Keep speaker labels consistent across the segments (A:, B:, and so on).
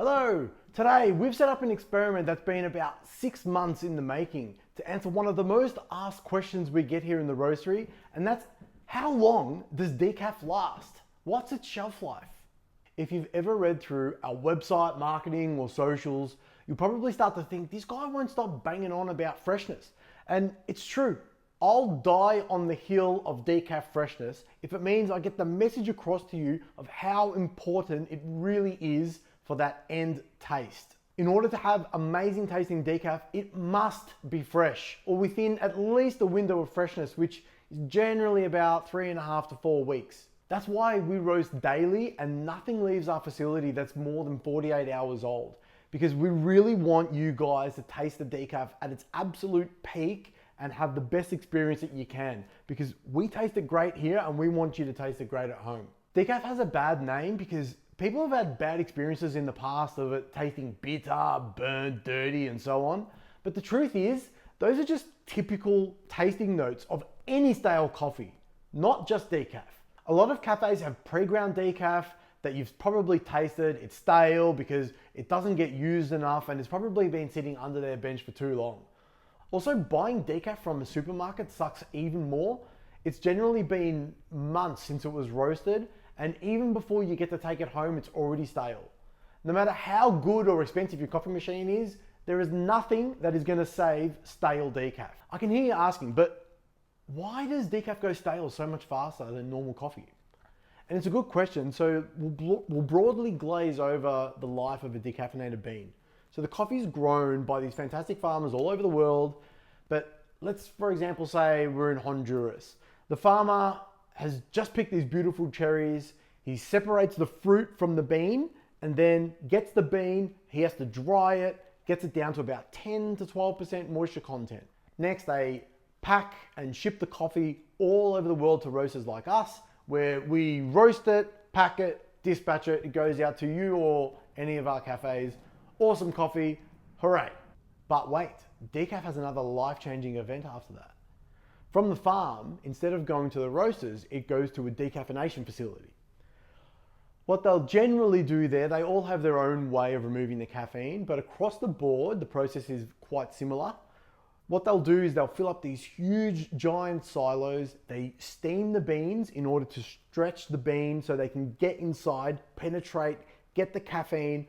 A: Hello! Today we've set up an experiment that's been about 6 months in the making to answer one of the most asked questions we get here in the roastery, and that's how long does decaf last? What's its shelf life? If you've ever read through our website, marketing or socials, you'll probably start to think this guy won't stop banging on about freshness. And it's true. I'll die on the hill of decaf freshness if it means I get the message across to you of how important it really is for that end taste. In order to have amazing tasting decaf, it must be fresh or within at least a window of freshness, which is generally about 3.5 to 4 weeks. That's why we roast daily and nothing leaves our facility that's more than 48 hours old, because we really want you guys to taste the decaf at its absolute peak and have the best experience that you can, because we taste it great here and we want you to taste it great at home. Decaf has a bad name because people have had bad experiences in the past of it tasting bitter, burnt, dirty, and so on. But the truth is, those are just typical tasting notes of any stale coffee, not just decaf. A lot of cafes have pre-ground decaf that you've probably tasted. It's stale because it doesn't get used enough and it's probably been sitting under their bench for too long. Also, buying decaf from a supermarket sucks even more. It's generally been months since it was roasted, and even before you get to take it home, it's already stale. No matter how good or expensive your coffee machine is, there is nothing that is gonna save stale decaf. I can hear you asking, but why does decaf go stale so much faster than normal coffee? And it's a good question, so we'll broadly glaze over the life of a decaffeinated bean. So the coffee is grown by these fantastic farmers all over the world, but let's, for example, say we're in Honduras. The farmer has just picked these beautiful cherries. He separates the fruit from the bean and then gets the bean, he has to dry it, gets it down to about 10 to 12% moisture content. Next, they pack and ship the coffee all over the world to roasters like us, where we roast it, pack it, dispatch it, it goes out to you or any of our cafes. Awesome coffee, hooray. But wait, decaf has another life-changing event after that. From the farm, instead of going to the roasters, it goes to a decaffeination facility. What they'll generally do there, they all have their own way of removing the caffeine, but across the board, the process is quite similar. What they'll do is they'll fill up these huge, giant silos. They steam the beans in order to stretch the bean so they can get inside, penetrate, get the caffeine,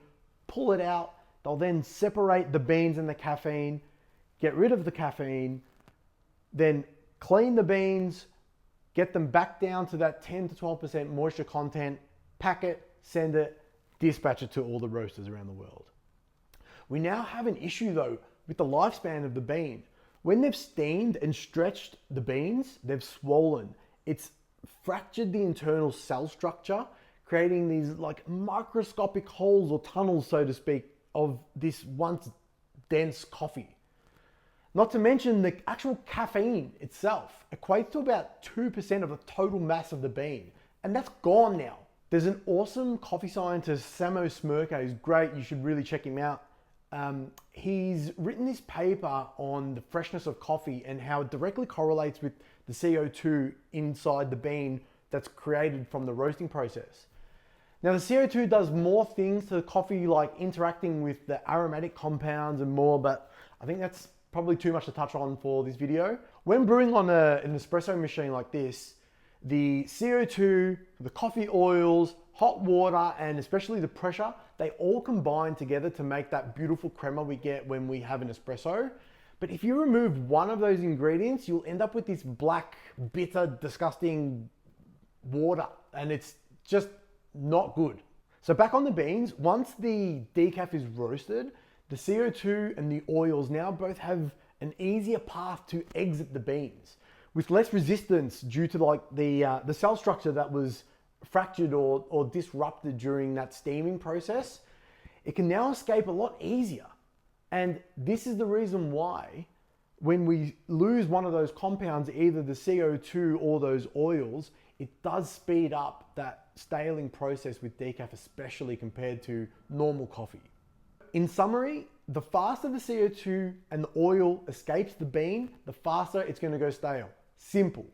A: pull it out. They'll then separate the beans and the caffeine, get rid of the caffeine, then clean the beans, get them back down to that 10 to 12% moisture content, pack it, send it, dispatch it to all the roasters around the world. We now have an issue though with the lifespan of the bean. When they've steamed and stretched the beans, they've swollen. It's fractured the internal cell structure, creating these like microscopic holes or tunnels, so to speak, of this once dense coffee. Not to mention the actual caffeine itself equates to about 2% of the total mass of the bean, and that's gone now. There's an awesome coffee scientist, Samo Smirka, who's great, you should really check him out. He's written this paper on the freshness of coffee and how it directly correlates with the CO2 inside the bean that's created from the roasting process. Now the CO2 does more things to the coffee, like interacting with the aromatic compounds and more, but I think that's probably too much to touch on for this video. When brewing on an espresso machine like this, the CO2, the coffee oils, hot water, and especially the pressure, they all combine together to make that beautiful crema we get when we have an espresso. But if you remove one of those ingredients, you'll end up with this black, bitter, disgusting water, and it's just not good. So back on the beans, once the decaf is roasted, the CO2 and the oils now both have an easier path to exit the beans with less resistance due to like the cell structure that was fractured or disrupted during that steaming process. It can now escape a lot easier. And this is the reason why when we lose one of those compounds, either the CO2 or those oils, it does speed up that staling process with decaf, especially compared to normal coffee. In summary, the faster the CO2 and the oil escapes the bean, the faster it's going to go stale. Simple.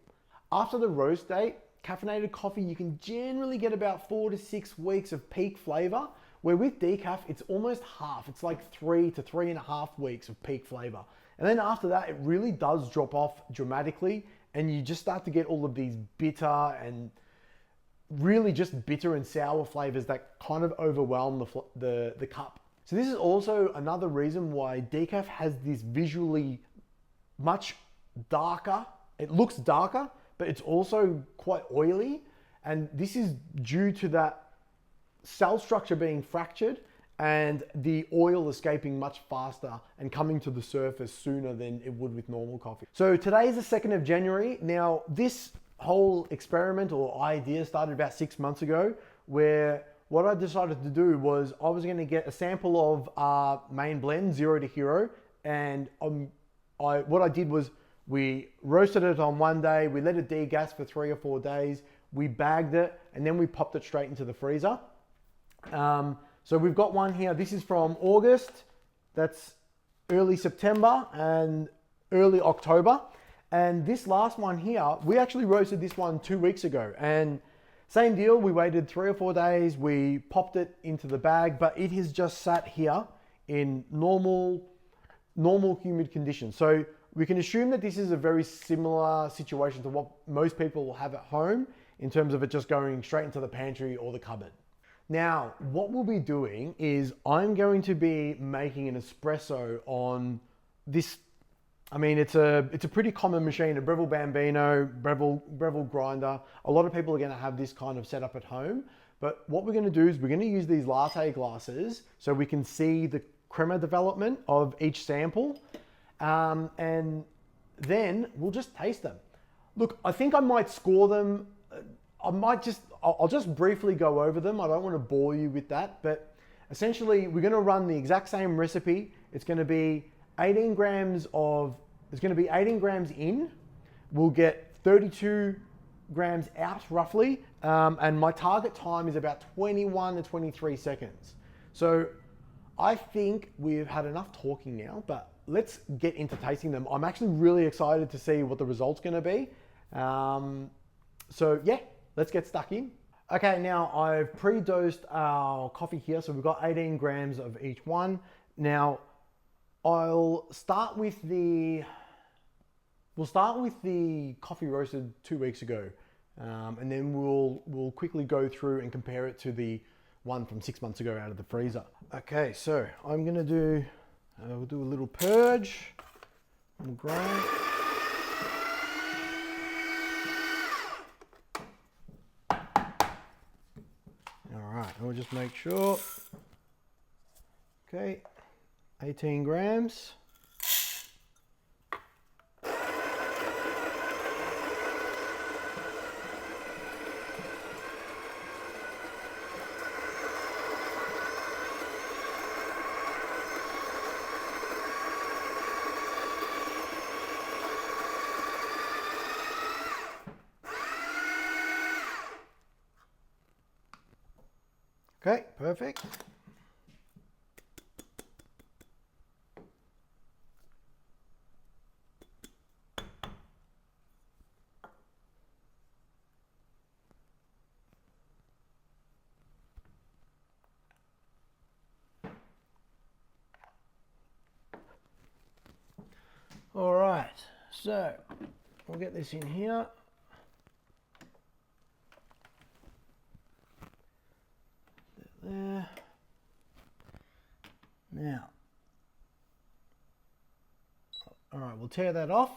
A: After the roast date, caffeinated coffee, you can generally get about 4 to 6 weeks of peak flavor, Where with decaf, it's almost half. It's like 3 to 3.5 weeks of peak flavor. And then after that, it really does drop off dramatically, and you just start to get all of these bitter and really just bitter and sour flavors that kind of overwhelm the cup. So this is also another reason why decaf has this visually much darker. It looks darker, but it's also quite oily. And this is due to that cell structure being fractured and the oil escaping much faster and coming to the surface sooner than it would with normal coffee. So today is the 2nd of January. Now, this whole experiment or idea started about 6 months ago, where what I decided to do was I was going to get a sample of our main blend, 0 to Hero, and what I did was we roasted it on one day, we let it degas for 3 or 4 days, we bagged it, and then we popped it straight into the freezer. So we've got one here. This is from August, that's early September and early October. And this last one here, we actually roasted this one 2 weeks ago, and same deal, we waited 3 or 4 days, we popped it into the bag, but it has just sat here in normal humid conditions. So we can assume that this is a very similar situation to what most people will have at home in terms of it just going straight into the pantry or the cupboard. Now, what we'll be doing is I'm going to be making an espresso on this. I mean, it's a pretty common machine, a Breville Bambino, Breville grinder. A lot of people are going to have this kind of setup at home. But what we're going to do is we're going to use these latte glasses so we can see the crema development of each sample. And then we'll just taste them. Look, I think I might score them. I'll just briefly go over them. I don't want to bore you with that, but essentially we're going to run the exact same recipe. It's going to be 18 grams in. We'll get 32 grams out roughly. And my target time is about 21 to 23 seconds. So I think we've had enough talking now, but let's get into tasting them. I'm actually really excited to see what the result's going to be. So yeah, let's get stuck in. Okay, now I've pre-dosed our coffee here. So we've got 18 grams of each one. Now we'll start with the coffee roasted 2 weeks ago. And then we'll quickly go through and compare it to the one from 6 months ago out of the freezer. Okay, so I'm gonna do, we'll do a little purge on the grain. All right, and we'll just make sure. Okay, 18 grams. Okay, perfect. All right, so we'll get this in here. There. Now, all right, we'll tear that off.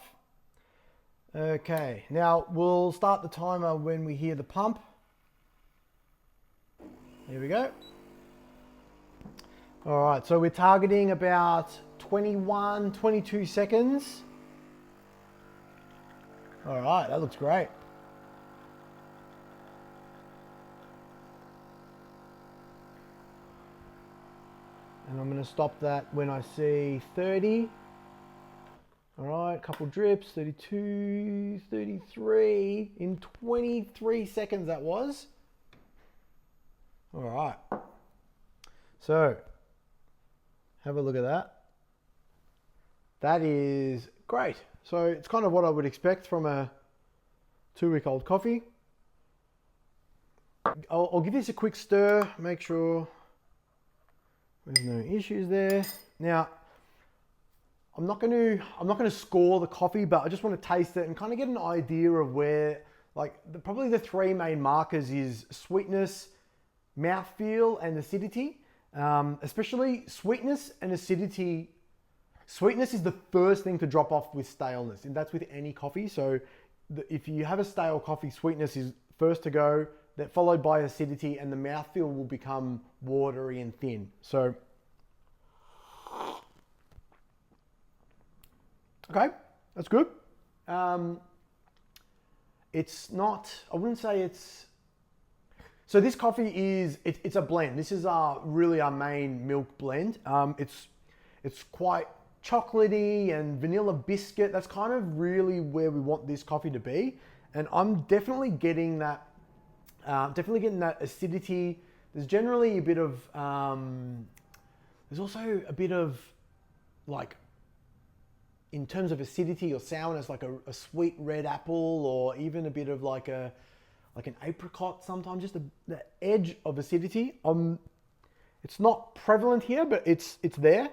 A: Okay, now we'll start the timer when we hear the pump. Here we go. All right, so we're targeting about 21, 22 seconds. All right, that looks great. And I'm going to stop that when I see 30. All right, a couple drips, 32, 33, in 23 seconds that was. All right. So, have a look at that. That is great. So it's kind of what I would expect from a 2-week-old coffee. I'll give this a quick stir, make sure There's no issues there. Now, I'm not going to score the coffee, but I just want to taste it and kind of get an idea of where, like, probably the three main markers is sweetness, mouthfeel, and acidity. Especially sweetness and acidity. Sweetness is the first thing to drop off with staleness, and that's with any coffee. So if you have a stale coffee, sweetness is first to go, that followed by acidity, and the mouthfeel will become watery and thin. So, okay, that's good. It's not, I wouldn't say it's, so this coffee is, it's a blend. This is really our main milk blend. It's quite chocolatey and vanilla biscuit. That's kind of really where we want this coffee to be. And I'm definitely getting that, acidity. There's generally a bit of, there's also a bit of, like, in terms of acidity or sourness, like a sweet red apple, or even a bit of like an apricot sometimes, just the edge of acidity. It's not prevalent here, but it's there.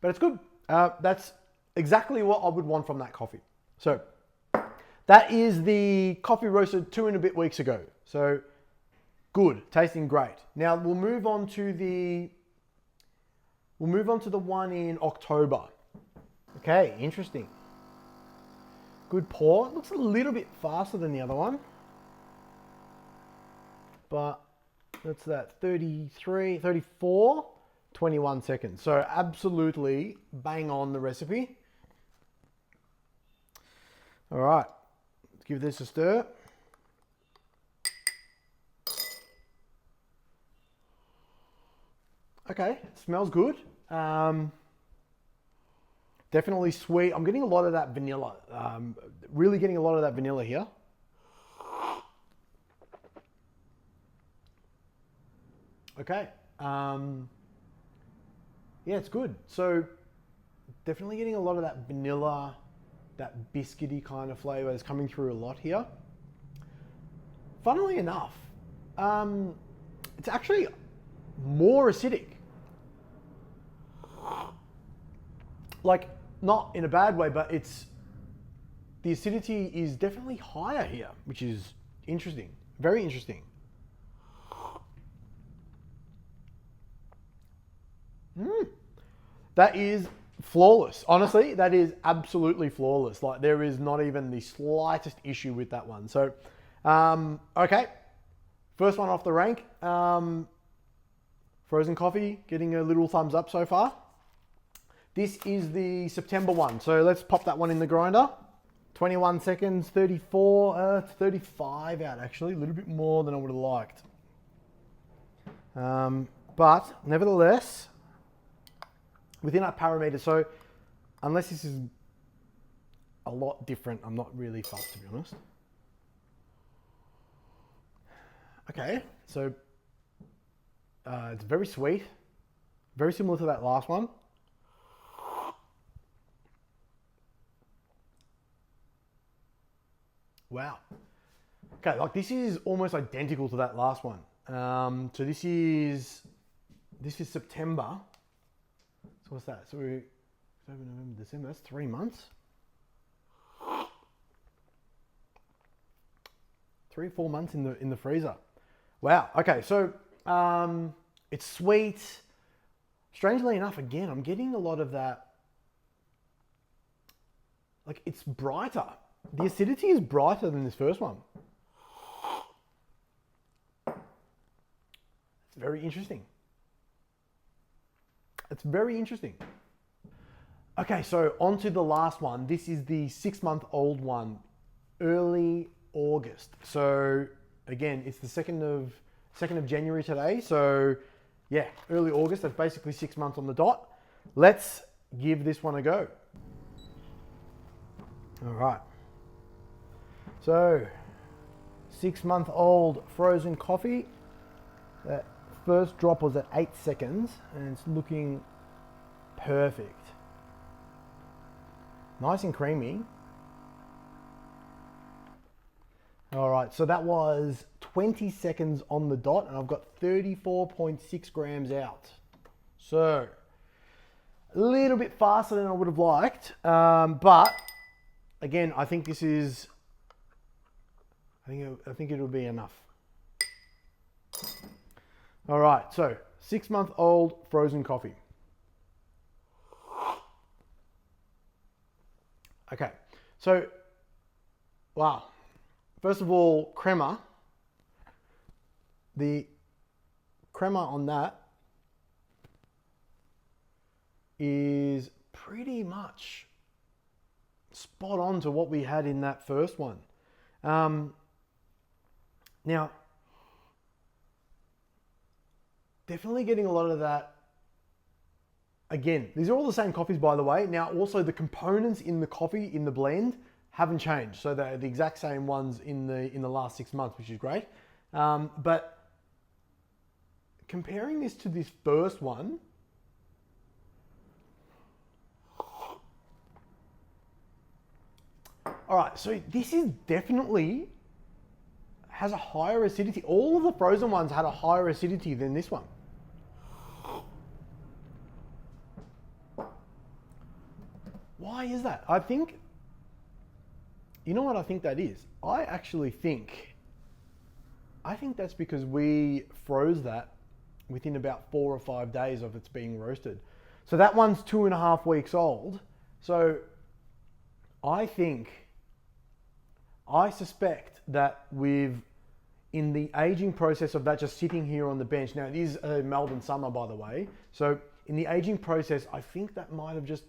A: But it's good. That's exactly what I would want from that coffee. So that is the coffee roasted 2 and a bit weeks ago. So good, tasting great. Now we'll move on to the one in October. Okay, interesting. Good pour. It looks a little bit faster than the other one. But that's that 33, 34, 21 seconds. So absolutely bang on the recipe. All right, let's give this a stir. Okay, it smells good. Definitely sweet. I'm getting a lot of that vanilla. Really getting a lot of that vanilla here. Okay. Yeah, it's good. So definitely getting a lot of that vanilla, that biscuity kind of flavor is coming through a lot here. Funnily enough, it's actually more acidic. Like, not in a bad way, but the acidity is definitely higher here, which is interesting. Very interesting. That is flawless. Honestly, that is absolutely flawless. Like, there is not even the slightest issue with that one. So, okay. First one off the rank. Frozen coffee, getting a little thumbs up so far. This is the September one. So let's pop that one in the grinder. 21 seconds, 34, 35 out actually. A little bit more than I would have liked. But nevertheless, within our parameter, so unless this is a lot different, I'm not really fussed, to be honest. Okay, so it's very sweet, very similar to that last one. Wow. Okay, like this is almost identical to that last one. So this is September. So what's that? So October, November, December. That's 3 months. 3 or 4 months in the freezer. Wow. Okay, so it's sweet. Strangely enough, again, I'm getting a lot of that. Like, it's brighter. The acidity is brighter than this first one. It's very interesting. It's very interesting. Okay, so on to the last one. This is the 6-month-old one, early August. So again, it's the 2nd of January today. So yeah, early August. That's basically 6 months on the dot. Let's give this one a go. All right. So 6-month-old frozen coffee. That first drop was at 8 seconds and it's looking perfect. Nice and creamy. All right, so that was 20 seconds on the dot, and I've got 34.6 grams out. So a little bit faster than I would have liked, but again, I think this is, I think it'll be enough. All right, so 6-month-old frozen coffee. Okay, so, wow. First of all, crema. The crema on that is pretty much spot on to what we had in that first one. Now, definitely getting a lot of that. Again, these are all the same coffees, by the way. Now, also the components in the coffee, in the blend, haven't changed. So they're the exact same ones in the last 6 months, which is great. But comparing this to this first one, all right, so this is definitely has a higher acidity. All of the frozen ones had a higher acidity than this one. Why is that? I think, you know what I think that is? I think that's because we froze that within about 4 or 5 days of its being roasted. So that one's 2.5 weeks old. So I suspect that in the aging process of that just sitting here on the bench, now it is a Melbourne summer, by the way. So in the aging process, I think that might have just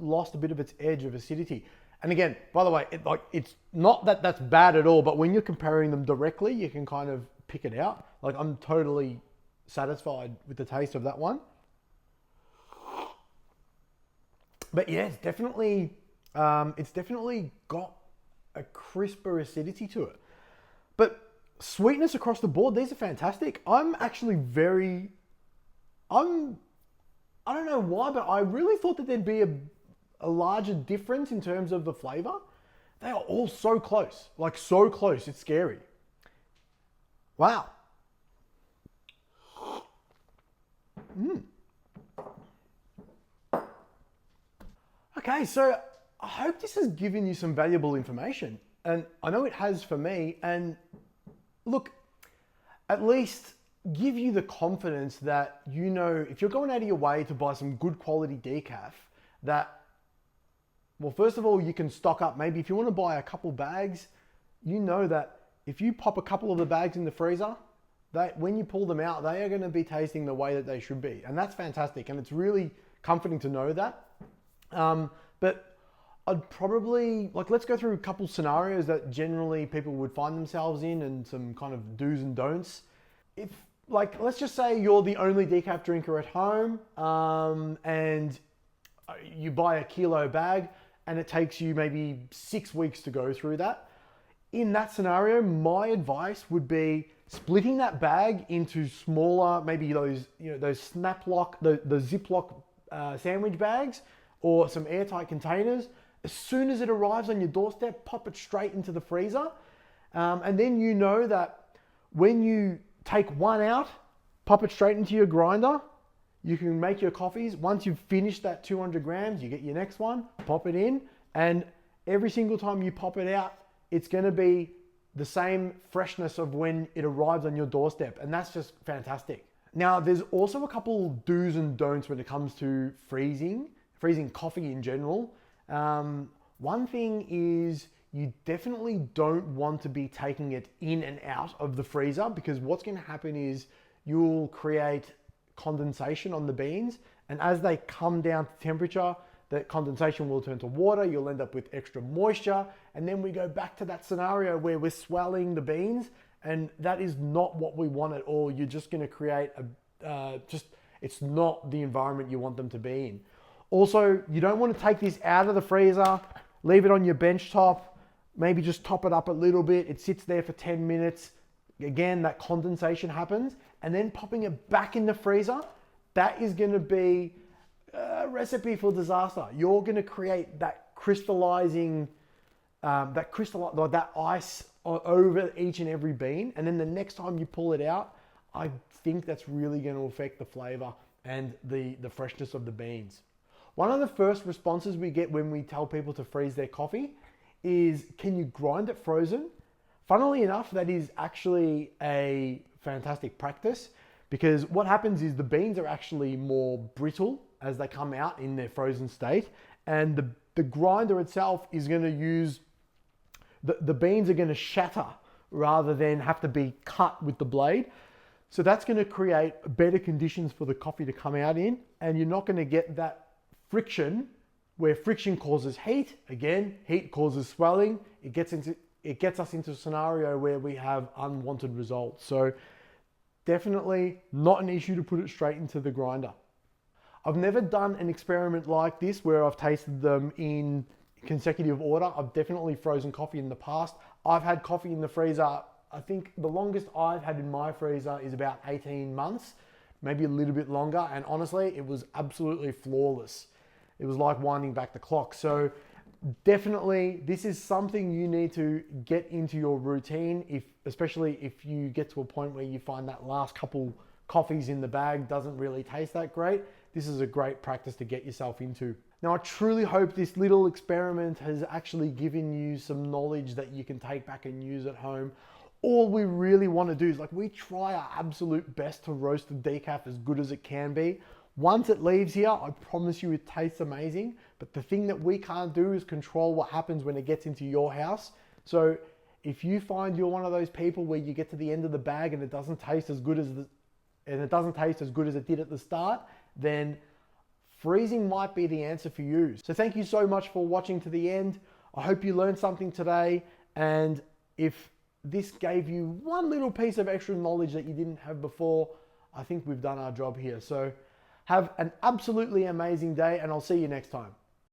A: lost a bit of its edge of acidity. And again, by the way, it's not that that's bad at all, but when you're comparing them directly, you can kind of pick it out. Like, I'm totally satisfied with the taste of that one. But yeah, it's definitely got a crisper acidity to it. But sweetness across the board, these are fantastic. I don't know why, but I really thought that there'd be a larger difference in terms of the flavor. They are all so close, like so close, it's scary. Wow. Okay, so I hope this has given you some valuable information, and I know it has for me. And look, at least give you the confidence that, you know, if you're going out of your way to buy some good quality decaf, that, well, first of all, you can stock up. Maybe if you want to buy a couple bags, you know that if you pop a couple of the bags in the freezer, when you pull them out, they are going to be tasting the way that they should be. And that's fantastic. And it's really comforting to know that. But I'd probably, let's go through a couple scenarios that generally people would find themselves in, and some kind of do's and don'ts. If, let's just say you're the only decaf drinker at home, and you buy a kilo bag and it takes you maybe 6 weeks to go through that. In that scenario, my advice would be splitting that bag into smaller, maybe those snap lock, the Ziploc sandwich bags, or some airtight containers. As soon as it arrives on your doorstep, pop it straight into the freezer. And then you know that when you take one out, pop it straight into your grinder. You can make your coffees. Once you've finished that 200 grams, you get your next one, pop it in, and every single time you pop it out, it's going to be the same freshness of when it arrives on your doorstep. And that's just fantastic. Now, there's also a couple do's and don'ts when it comes to freezing coffee in general. One thing is, you definitely don't want to be taking it in and out of the freezer, because what's going to happen is you'll create condensation on the beans, and as they come down to temperature, that condensation will turn to water. You'll end up with extra moisture, and then we go back to that scenario where we're swelling the beans, and that is not what we want at all. You're just going to create it's not the environment you want them to be in. Also, you don't want to take this out of the freezer, leave it on your bench top, maybe just top it up a little bit. It sits there for 10 minutes. Again, that condensation happens, and then popping it back in the freezer, that is going to be a recipe for disaster. You're going to create that crystallizing that crystal, like that ice over each and every bean. And then the next time you pull it out, I think that's really going to affect the flavor and the freshness of the beans. One of the first responses we get when we tell people to freeze their coffee is, can you grind it frozen? Funnily enough, that is actually a fantastic practice, because what happens is the beans are actually more brittle as they come out in their frozen state, and the grinder itself is going to use, the beans are going to shatter rather than have to be cut with the blade. So that's going to create better conditions for the coffee to come out in, and you're not going to get that friction, where friction causes heat. Again, heat causes swelling. It gets us into a scenario where we have unwanted results. So definitely not an issue to put it straight into the grinder. I've never done an experiment like this where I've tasted them in consecutive order. I've definitely frozen coffee in the past. I've had coffee in the freezer, I think the longest I've had in my freezer is about 18 months, maybe a little bit longer. And honestly, it was absolutely flawless. It was like winding back the clock. So definitely this is something you need to get into your routine, especially if you get to a point where you find that last couple coffees in the bag doesn't really taste that great. This is a great practice to get yourself into. Now, I truly hope this little experiment has actually given you some knowledge that you can take back and use at home. All we really want to do is, like, we try our absolute best to roast the decaf as good as it can be. Once it leaves here, I promise you it tastes amazing. But the thing that we can't do is control what happens when it gets into your house. So if you find you're one of those people where you get to the end of the bag and it doesn't taste as good as it did at the start, then freezing might be the answer for you. So thank you so much for watching to the end. I hope you learned something today. And if this gave you one little piece of extra knowledge that you didn't have before, I think we've done our job here. So have an absolutely amazing day, and I'll see you next time.